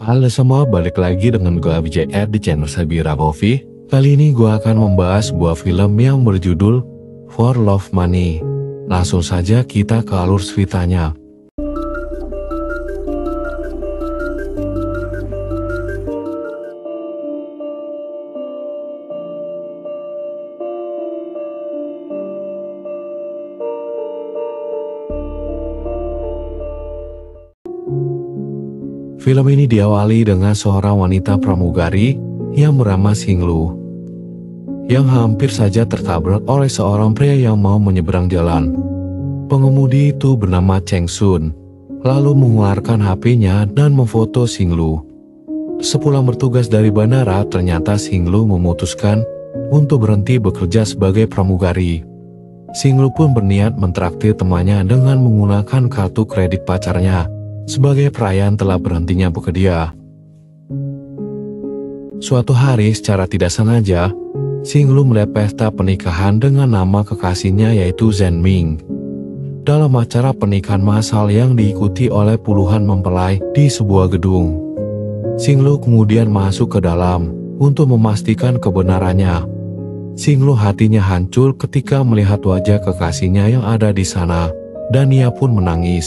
Halo semua, balik lagi dengan gue BJR di channel Sabira Coffee. Kali ini gue akan membahas sebuah film yang berjudul For Love Money. Langsung saja kita ke alur ceritanya. Film ini diawali dengan seorang wanita pramugari yang bernama Singlu, yang hampir saja tertabrak oleh seorang pria yang mau menyeberang jalan. Pengemudi itu bernama Cheng Sun, lalu mengeluarkan HP-nya dan memfoto Singlu. Sepulang bertugas dari bandara, ternyata Singlu memutuskan untuk berhenti bekerja sebagai pramugari. Singlu pun berniat mentraktir temannya dengan menggunakan kartu kredit pacarnya sebagai perayaan telah berhentinya bekerja. Suatu hari secara tidak sengaja, Singlu melihat pesta pernikahan dengan nama kekasihnya yaitu Zhen Ming. Dalam acara pernikahan massal yang diikuti oleh puluhan mempelai di sebuah gedung. Singlu kemudian masuk ke dalam untuk memastikan kebenarannya. Singlu hatinya hancur ketika melihat wajah kekasihnya yang ada di sana, dan ia pun menangis.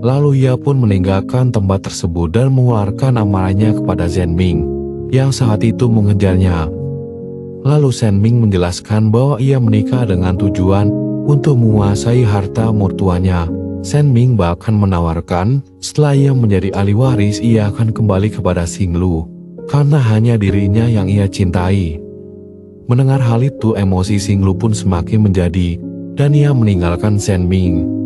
Lalu ia pun meninggalkan tempat tersebut dan mengeluarkan amarahnya kepada Zhen Ming yang saat itu mengejarnya. Lalu Zhen Ming menjelaskan bahwa ia menikah dengan tujuan untuk menguasai harta mertuanya. Zhen Ming bahkan menawarkan setelah ia menjadi ahli waris ia akan kembali kepada Singlu karena hanya dirinya yang ia cintai. Mendengar hal itu, emosi Singlu pun semakin menjadi dan ia meninggalkan Zhen Ming.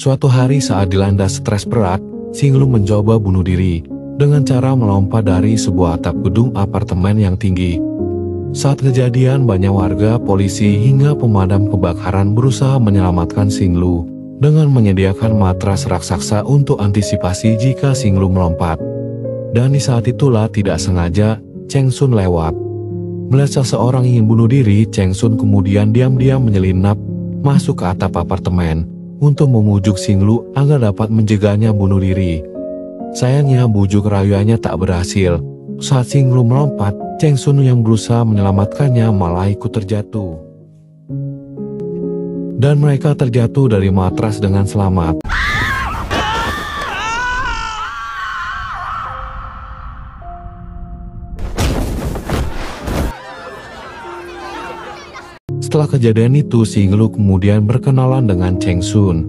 Suatu hari saat dilanda stres berat, Singlu mencoba bunuh diri dengan cara melompat dari sebuah atap gedung apartemen yang tinggi. Saat kejadian, banyak warga, polisi, hingga pemadam kebakaran berusaha menyelamatkan Singlu dengan menyediakan matras raksasa untuk antisipasi jika Singlu melompat. Dan di saat itulah tidak sengaja Cheng Sun lewat. Melihat seseorang ingin bunuh diri, Cheng Sun kemudian diam-diam menyelinap masuk ke atap apartemen untuk memujuk Singlu agar dapat mencegahnya bunuh diri. Sayangnya bujuk rayuannya tak berhasil. Saat Singlu melompat, Cheng Sun yang berusaha menyelamatkannya malah ikut terjatuh. Dan mereka terjatuh dari matras dengan selamat. Setelah kejadian itu, Singlu kemudian berkenalan dengan Cheng Sun.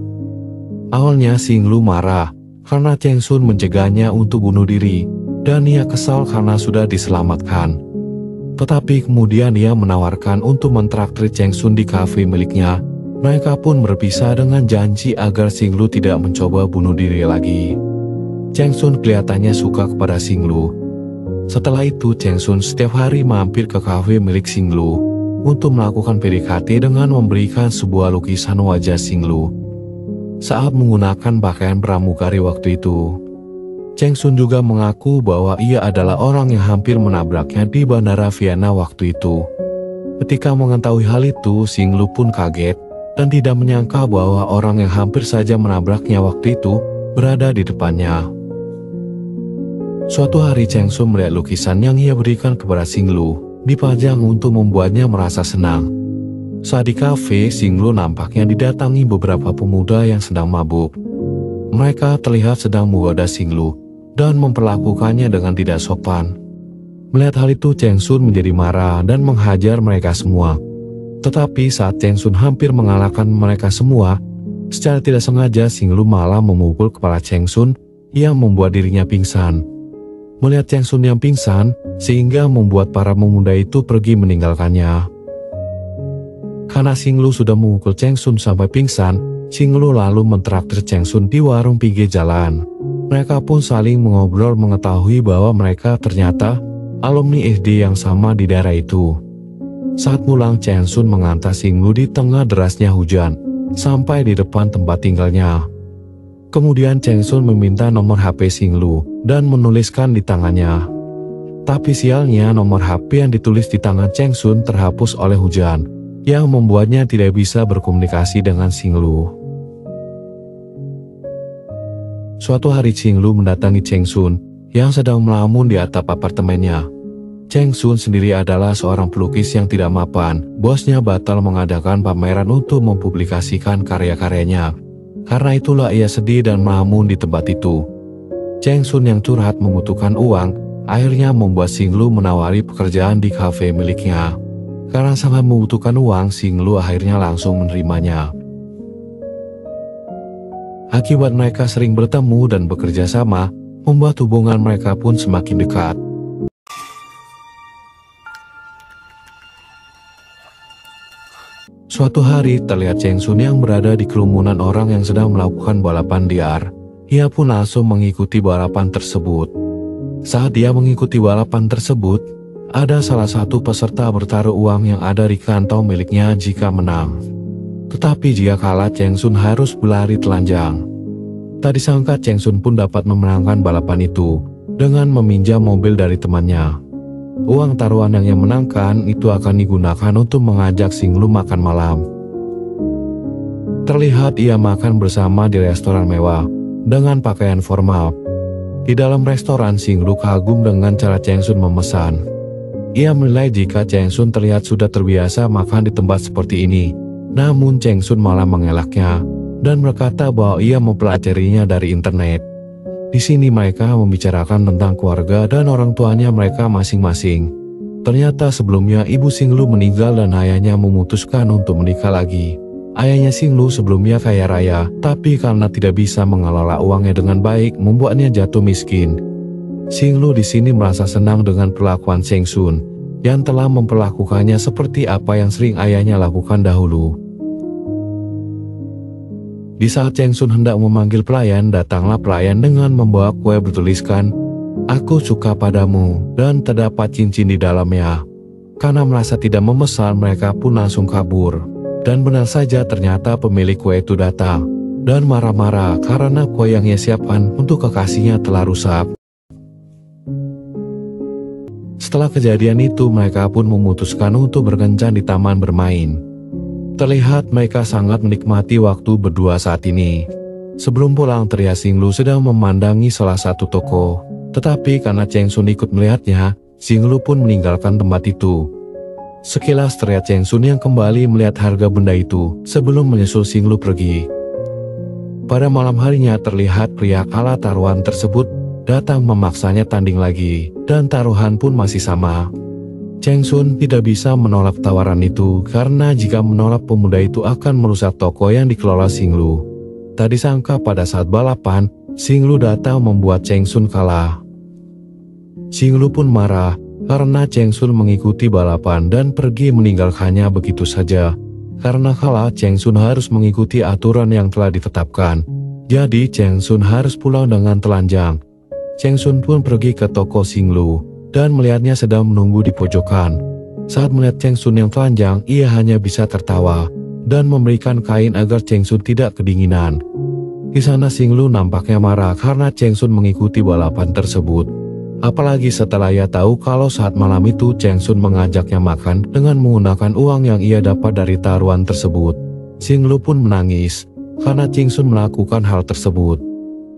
Awalnya Singlu marah karena Cheng Sun mencegahnya untuk bunuh diri dan ia kesal karena sudah diselamatkan. Tetapi kemudian ia menawarkan untuk mentraktir Cheng Sun di kafe miliknya. Mereka pun berpisah dengan janji agar Singlu tidak mencoba bunuh diri lagi. Cheng Sun kelihatannya suka kepada Singlu. Setelah itu Cheng Sun setiap hari mampir ke kafe milik Singlu untuk melakukan PDKT dengan memberikan sebuah lukisan wajah Singlu saat menggunakan pakaian pramugari waktu itu. Cheng Sun juga mengaku bahwa ia adalah orang yang hampir menabraknya di Bandara Vienna waktu itu. Ketika mengetahui hal itu, Singlu pun kaget dan tidak menyangka bahwa orang yang hampir saja menabraknya waktu itu berada di depannya. Suatu hari Cheng Sun melihat lukisan yang ia berikan kepada Singlu dipajang untuk membuatnya merasa senang. Saat di kafe, Singlu nampaknya didatangi beberapa pemuda yang sedang mabuk. Mereka terlihat sedang menggoda Singlu dan memperlakukannya dengan tidak sopan. Melihat hal itu, Cheng Sun menjadi marah dan menghajar mereka semua. Tetapi saat Cheng Sun hampir mengalahkan mereka semua, secara tidak sengaja Singlu malah memukul kepala Cheng Sun yang membuat dirinya pingsan. Melihat Cheng Sun yang pingsan, sehingga membuat para pemuda itu pergi meninggalkannya. Karena Singlu sudah memukul Cheng Sun sampai pingsan, Singlu lalu mentraktir Cheng Sun di warung pinggir jalan. Mereka pun saling mengobrol mengetahui bahwa mereka ternyata alumni SD yang sama di daerah itu. Saat pulang, Cheng Sun mengantar Singlu di tengah derasnya hujan sampai di depan tempat tinggalnya. Kemudian Cheng Sun meminta nomor HP Singlu dan menuliskan di tangannya. Tapi sialnya nomor HP yang ditulis di tangan Cheng Sun terhapus oleh hujan, yang membuatnya tidak bisa berkomunikasi dengan Singlu. Suatu hari Cheng Lu mendatangi Cheng Sun yang sedang melamun di atap apartemennya. Cheng Sun sendiri adalah seorang pelukis yang tidak mapan. Bosnya batal mengadakan pameran untuk mempublikasikan karya-karyanya. Karena itulah ia sedih dan melamun di tempat itu. Cheng Sun yang curhat membutuhkan uang, akhirnya membuat Xing Lu menawari pekerjaan di kafe miliknya. Karena sangat membutuhkan uang, Xing Lu akhirnya langsung menerimanya. Akibat mereka sering bertemu dan bekerja sama, membuat hubungan mereka pun semakin dekat. Suatu hari terlihat Cheng Sun yang berada di kerumunan orang yang sedang melakukan balapan liar. Ia pun langsung mengikuti balapan tersebut. Saat dia mengikuti balapan tersebut, ada salah satu peserta bertaruh uang yang ada di kantong miliknya jika menang. Tetapi jika kalah, Cheng Sun harus berlari telanjang. Tak disangka Cheng Sun pun dapat memenangkan balapan itu dengan meminjam mobil dari temannya. Uang taruhan yang ia menangkan itu akan digunakan untuk mengajak Xing Lu makan malam. Terlihat ia makan bersama di restoran mewah dengan pakaian formal. Di dalam restoran, Xing Lu kagum dengan cara Cheng Sun memesan. Ia menilai jika Cheng Sun terlihat sudah terbiasa makan di tempat seperti ini. Namun Cheng Sun malah mengelaknya dan berkata bahwa ia mempelajarinya dari internet. Di sini mereka membicarakan tentang keluarga dan orang tuanya mereka masing-masing. Ternyata sebelumnya ibu Xing Lu meninggal dan ayahnya memutuskan untuk menikah lagi. Ayahnya Xing Lu sebelumnya kaya raya, tapi karena tidak bisa mengelola uangnya dengan baik, membuatnya jatuh miskin. Xing Lu di sini merasa senang dengan perlakuan Cheng Sun yang telah memperlakukannya seperti apa yang sering ayahnya lakukan dahulu. Di saat Cheng Sun hendak memanggil pelayan, datanglah pelayan dengan membawa kue bertuliskan, "Aku suka padamu," dan terdapat cincin di dalamnya. Karena merasa tidak memesan, mereka pun langsung kabur. Dan benar saja ternyata pemilik kue itu datang dan marah-marah karena kue yang ia siapkan untuk kekasihnya telah rusak. Setelah kejadian itu, mereka pun memutuskan untuk berkencan di taman bermain. Terlihat mereka sangat menikmati waktu berdua saat ini. Sebelum pulang, terlihat Xing Lu sedang memandangi salah satu toko. Tetapi karena Cheng Sun ikut melihatnya, Xing Lu pun meninggalkan tempat itu. Sekilas terlihat Cheng Sun yang kembali melihat harga benda itu sebelum menyusul Xing Lu pergi. Pada malam harinya terlihat pria kala taruhan tersebut datang memaksanya tanding lagi, dan taruhan pun masih sama. Cheng Sun tidak bisa menolak tawaran itu karena jika menolak pemuda itu akan merusak toko yang dikelola Xing Lu. Tak disangka pada saat balapan, Xing Lu datang membuat Cheng Sun kalah. Xing Lu pun marah karena Cheng Sun mengikuti balapan dan pergi meninggalkannya begitu saja. Karena kalah, Cheng Sun harus mengikuti aturan yang telah ditetapkan. Jadi Cheng Sun harus pulang dengan telanjang. Cheng Sun pun pergi ke toko Xing Lu dan melihatnya sedang menunggu di pojokan. Saat melihat Cheng Sun yang telanjang, ia hanya bisa tertawa dan memberikan kain agar Cheng Sun tidak kedinginan. Di sana Xing Lu nampaknya marah karena Cheng Sun mengikuti balapan tersebut. Apalagi setelah ia tahu kalau saat malam itu Cheng Sun mengajaknya makan dengan menggunakan uang yang ia dapat dari taruhan tersebut. Xing Lu pun menangis karena Cheng Sun melakukan hal tersebut.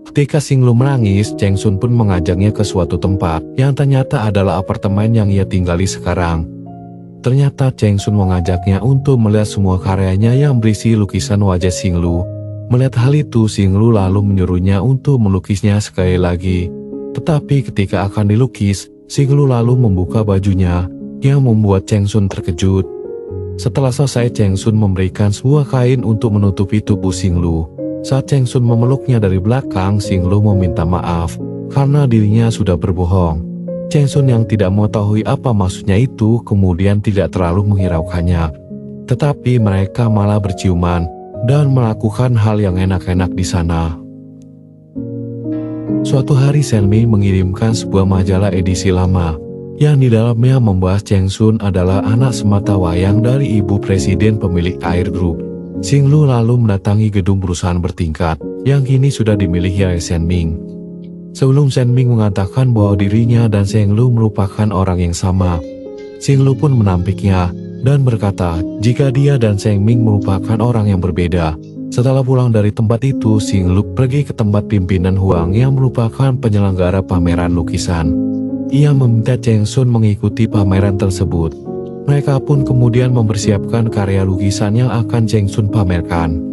Ketika Xing Lu menangis, Cheng Sun pun mengajaknya ke suatu tempat yang ternyata adalah apartemen yang ia tinggali sekarang. Ternyata Cheng Sun mengajaknya untuk melihat semua karyanya yang berisi lukisan wajah Xing Lu. Melihat hal itu, Xing Lu lalu menyuruhnya untuk melukisnya sekali lagi. Tetapi ketika akan dilukis, Xing Lu lalu membuka bajunya yang membuat Cheng Sun terkejut. Setelah selesai, Cheng Sun memberikan sebuah kain untuk menutupi tubuh Xing Lu. Saat Cheng Sun memeluknya dari belakang, Xing Lu meminta maaf karena dirinya sudah berbohong. Cheng Sun yang tidak mengetahui apa maksudnya itu kemudian tidak terlalu menghiraukannya. Tetapi mereka malah berciuman dan melakukan hal yang enak-enak di sana. Suatu hari Senmi mengirimkan sebuah majalah edisi lama yang di dalamnya membahas Cheng Sun adalah anak sematawayang dari ibu presiden pemilik Air Group. Xing Lu lalu mendatangi gedung perusahaan bertingkat yang kini sudah dimiliki oleh Shen Ming. Sebelum Shen Ming mengatakan bahwa dirinya dan Xing Lu merupakan orang yang sama, Xing Lu pun menampiknya dan berkata jika dia dan Shen Ming merupakan orang yang berbeda. Setelah pulang dari tempat itu, Xing Lu pergi ke tempat pimpinan Huang yang merupakan penyelenggara pameran lukisan. Ia meminta Cheng Sun mengikuti pameran tersebut. Mereka pun kemudian mempersiapkan karya lukisan yang akan Cheng Sun pamerkan.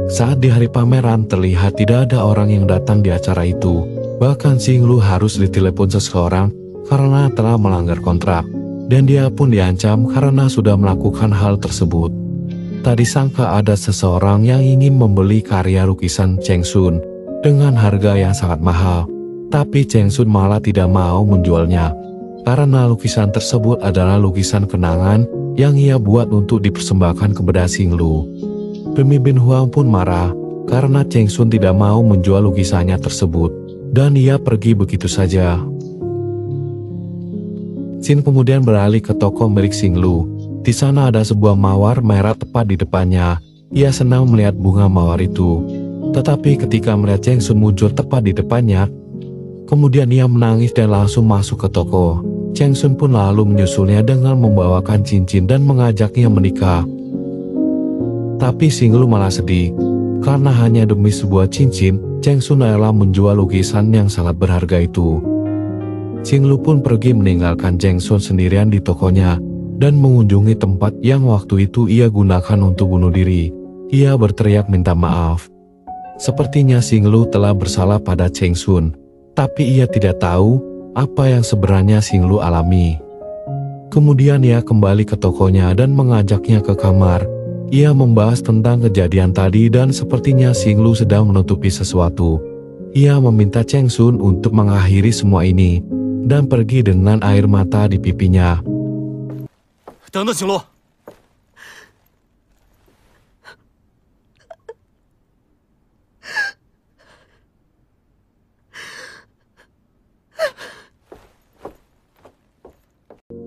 Saat di hari pameran, terlihat tidak ada orang yang datang di acara itu. Bahkan Xing Lu harus ditelepon seseorang karena telah melanggar kontrak. Dan dia pun diancam karena sudah melakukan hal tersebut. Tak disangka ada seseorang yang ingin membeli karya lukisan Cheng Sun dengan harga yang sangat mahal. Tapi Cheng Sun malah tidak mau menjualnya. Karena lukisan tersebut adalah lukisan kenangan yang ia buat untuk dipersembahkan kepada Xing Lu. Pemimpin Huang pun marah karena Cheng Sun tidak mau menjual lukisannya tersebut. Dan ia pergi begitu saja. Xin kemudian beralih ke toko milik Xing Lu. Di sana ada sebuah mawar merah tepat di depannya. Ia senang melihat bunga mawar itu. Tetapi ketika melihat Cheng Sun muncul tepat di depannya, kemudian ia menangis dan langsung masuk ke toko. Cheng Sun pun lalu menyusulnya dengan membawakan cincin dan mengajaknya menikah. Tapi Xing Lu malah sedih. Karena hanya demi sebuah cincin, Cheng Sun rela menjual lukisan yang sangat berharga itu. Xing Lu pun pergi meninggalkan Cheng Sun sendirian di tokonya dan mengunjungi tempat yang waktu itu ia gunakan untuk bunuh diri. Ia berteriak minta maaf. Sepertinya Xing Lu telah bersalah pada Cheng Sun, tapi ia tidak tahu apa yang sebenarnya Xing Lu alami. Kemudian ia kembali ke tokonya dan mengajaknya ke kamar. Ia membahas tentang kejadian tadi dan sepertinya Xing Lu sedang menutupi sesuatu. Ia meminta Cheng Sun untuk mengakhiri semua ini dan pergi dengan air mata di pipinya. 等等，行路。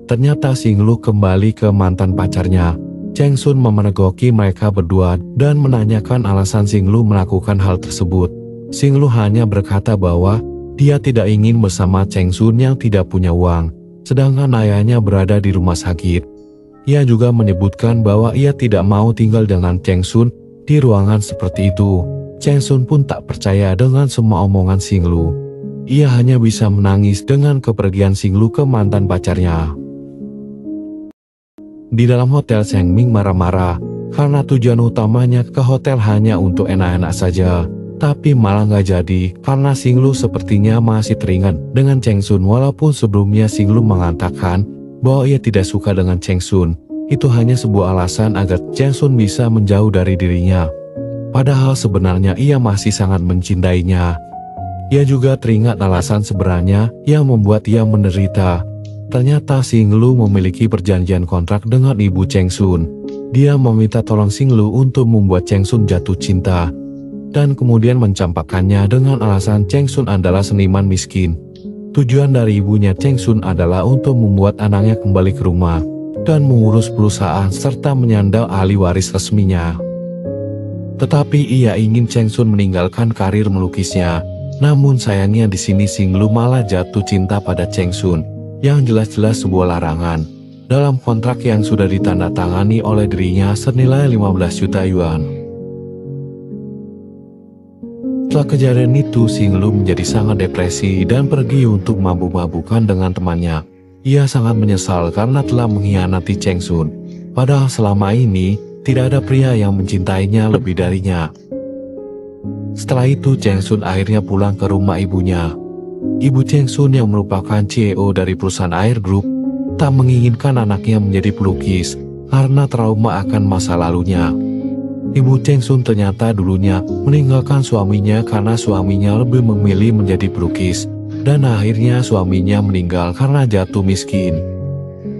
Ternyata Xing Lu kembali ke mantan pacarnya. Cheng Sun memergoki mereka berdua dan menanyakan alasan Xing Lu melakukan hal tersebut. Xing Lu hanya berkata bahwa dia tidak ingin bersama Cheng Sun yang tidak punya uang, sedangkan ayahnya berada di rumah sakit. Ia juga menyebutkan bahwa ia tidak mau tinggal dengan Cheng Sun di ruangan seperti itu. Cheng Sun pun tak percaya dengan semua omongan Xing Lu. Ia hanya bisa menangis dengan kepergian Xing Lu ke mantan pacarnya. Di dalam hotel, Zheng Ming marah-marah karena tujuan utamanya ke hotel hanya untuk enak-enak saja. Tapi malah nggak jadi karena Xing Lu sepertinya masih teringat dengan Cheng Sun walaupun sebelumnya Xing Lu mengatakan bahwa ia tidak suka dengan Cheng Sun. Itu hanya sebuah alasan agar Cheng Sun bisa menjauh dari dirinya. Padahal sebenarnya ia masih sangat mencintainya. Ia juga teringat alasan sebenarnya yang membuat ia menderita. Ternyata Xing Lu memiliki perjanjian kontrak dengan ibu Cheng Sun. Dia meminta tolong Xing Lu untuk membuat Cheng Sun jatuh cinta. Dan kemudian mencampakkannya dengan alasan Cheng Sun adalah seniman miskin. Tujuan dari ibunya Cheng Sun adalah untuk membuat anaknya kembali ke rumah dan mengurus perusahaan serta menyandang ahli waris resminya. Tetapi ia ingin Cheng Sun meninggalkan karir melukisnya. Namun sayangnya di sini Xing Lu malah jatuh cinta pada Cheng Sun, yang jelas-jelas sebuah larangan dalam kontrak yang sudah ditandatangani oleh dirinya senilai 15 juta yuan. Setelah kejadian itu, Xing Lu menjadi sangat depresi dan pergi untuk mabuk-mabukan dengan temannya. Ia sangat menyesal karena telah mengkhianati Cheng Sun. Padahal selama ini, tidak ada pria yang mencintainya lebih darinya. Setelah itu, Cheng Sun akhirnya pulang ke rumah ibunya. Ibu Cheng Sun yang merupakan CEO dari perusahaan Air Group, tak menginginkan anaknya menjadi pelukis karena trauma akan masa lalunya. Ibu Cheng Sun ternyata dulunya meninggalkan suaminya karena suaminya lebih memilih menjadi pelukis, dan akhirnya suaminya meninggal karena jatuh miskin.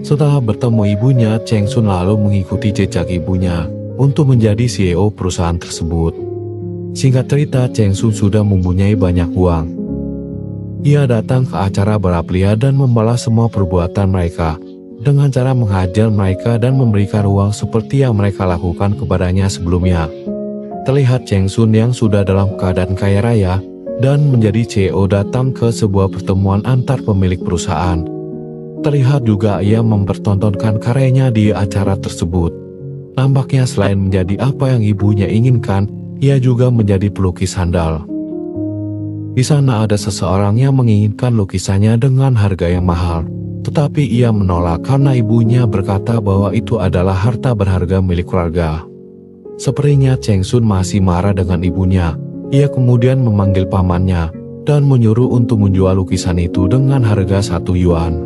Setelah bertemu ibunya, Cheng Sun lalu mengikuti jejak ibunya untuk menjadi CEO perusahaan tersebut. Singkat cerita, Cheng Sun sudah mempunyai banyak uang. Ia datang ke acara balap liar dan membalas semua perbuatan mereka dengan cara menghajar mereka dan memberikan uang seperti yang mereka lakukan kepadanya sebelumnya. Terlihat Cheng Sun yang sudah dalam keadaan kaya raya dan menjadi CEO datang ke sebuah pertemuan antar pemilik perusahaan. Terlihat juga ia mempertontonkan karyanya di acara tersebut. Nampaknya selain menjadi apa yang ibunya inginkan, ia juga menjadi pelukis handal. Di sana ada seseorang yang menginginkan lukisannya dengan harga yang mahal, tetapi ia menolak karena ibunya berkata bahwa itu adalah harta berharga milik keluarga. Sepertinya Cheng Sun masih marah dengan ibunya. Ia kemudian memanggil pamannya dan menyuruh untuk menjual lukisan itu dengan harga 1 yuan.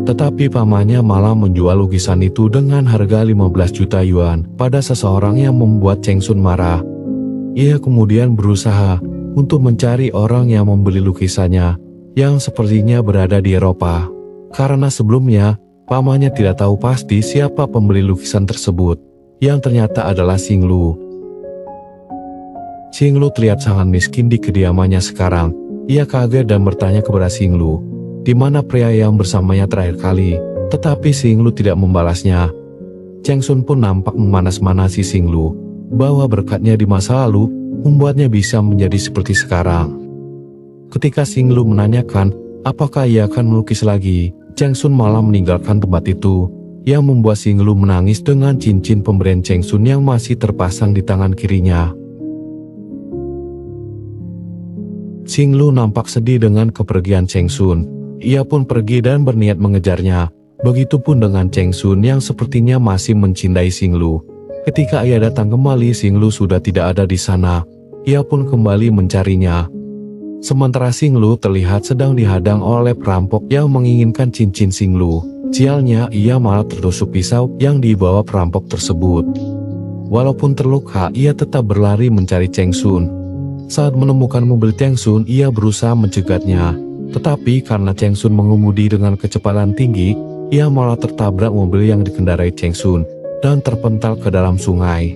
Tetapi pamannya malah menjual lukisan itu dengan harga 15 juta yuan pada seseorang yang membuat Cheng Sun marah. Ia kemudian berusaha untuk mencari orang yang membeli lukisannya yang sepertinya berada di Eropa. Karena sebelumnya, pamannya tidak tahu pasti siapa pembeli lukisan tersebut, yang ternyata adalah Xing Lu. Xing Lu terlihat sangat miskin di kediamannya sekarang. Ia kaget dan bertanya kepada Xing Lu, di mana pria yang bersamanya terakhir kali, tetapi Xing Lu tidak membalasnya. Cheng Sun pun nampak memanas-manasi Xing Lu, bahwa berkatnya di masa lalu membuatnya bisa menjadi seperti sekarang. Ketika Xing Lu menanyakan apakah ia akan melukis lagi, Cheng Sun malah meninggalkan tempat itu, yang membuat Xing Lu menangis dengan cincin pemberian Cheng Sun yang masih terpasang di tangan kirinya. Xing Lu nampak sedih dengan kepergian Cheng Sun. Ia pun pergi dan berniat mengejarnya. Begitupun dengan Cheng Sun yang sepertinya masih mencintai Xing Lu. Ketika ia datang kembali, Xing Lu sudah tidak ada di sana. Ia pun kembali mencarinya. Sementara Xing Lu terlihat sedang dihadang oleh perampok yang menginginkan cincin Xing Lu. Sialnya, ia malah tertusuk pisau yang dibawa perampok tersebut. Walaupun terluka, ia tetap berlari mencari Cheng Sun. Saat menemukan mobil Cheng Sun, ia berusaha mencegatnya. Tetapi karena Cheng Sun mengemudi dengan kecepatan tinggi, ia malah tertabrak mobil yang dikendarai Cheng Sun dan terpental ke dalam sungai.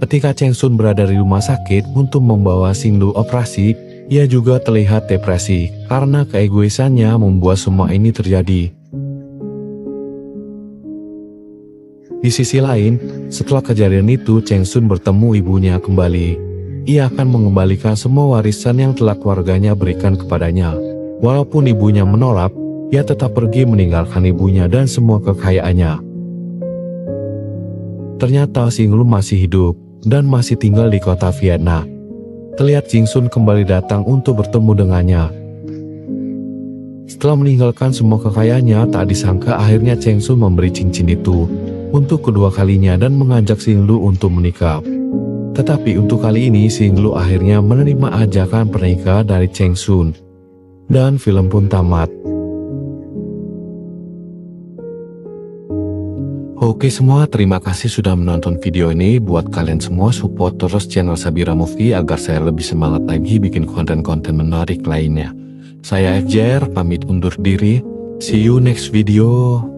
Ketika Cheng Sun berada di rumah sakit untuk membawa Xing Lu operasi, ia juga terlihat depresi karena keegoisannya membuat semua ini terjadi. Di sisi lain, setelah kejadian itu Cheng Sun bertemu ibunya kembali. Ia akan mengembalikan semua warisan yang telah keluarganya berikan kepadanya. Walaupun ibunya menolak, ia tetap pergi meninggalkan ibunya dan semua kekayaannya. Ternyata Xing Lu masih hidup dan masih tinggal di kota Vienna. Terlihat Cheng Sun kembali datang untuk bertemu dengannya. Setelah meninggalkan semua kekayaannya, tak disangka akhirnya Cheng Sun memberi cincin itu untuk kedua kalinya dan mengajak Xing Lu untuk menikah. Tetapi untuk kali ini Xing Lu akhirnya menerima ajakan pernikahan dari Cheng Sun. Dan film pun tamat. Oke semua, terima kasih sudah menonton video ini. Buat kalian semua, support terus channel Sabira Movie agar saya lebih semangat lagi bikin konten-konten menarik lainnya. Saya FJR, pamit undur diri. See you next video.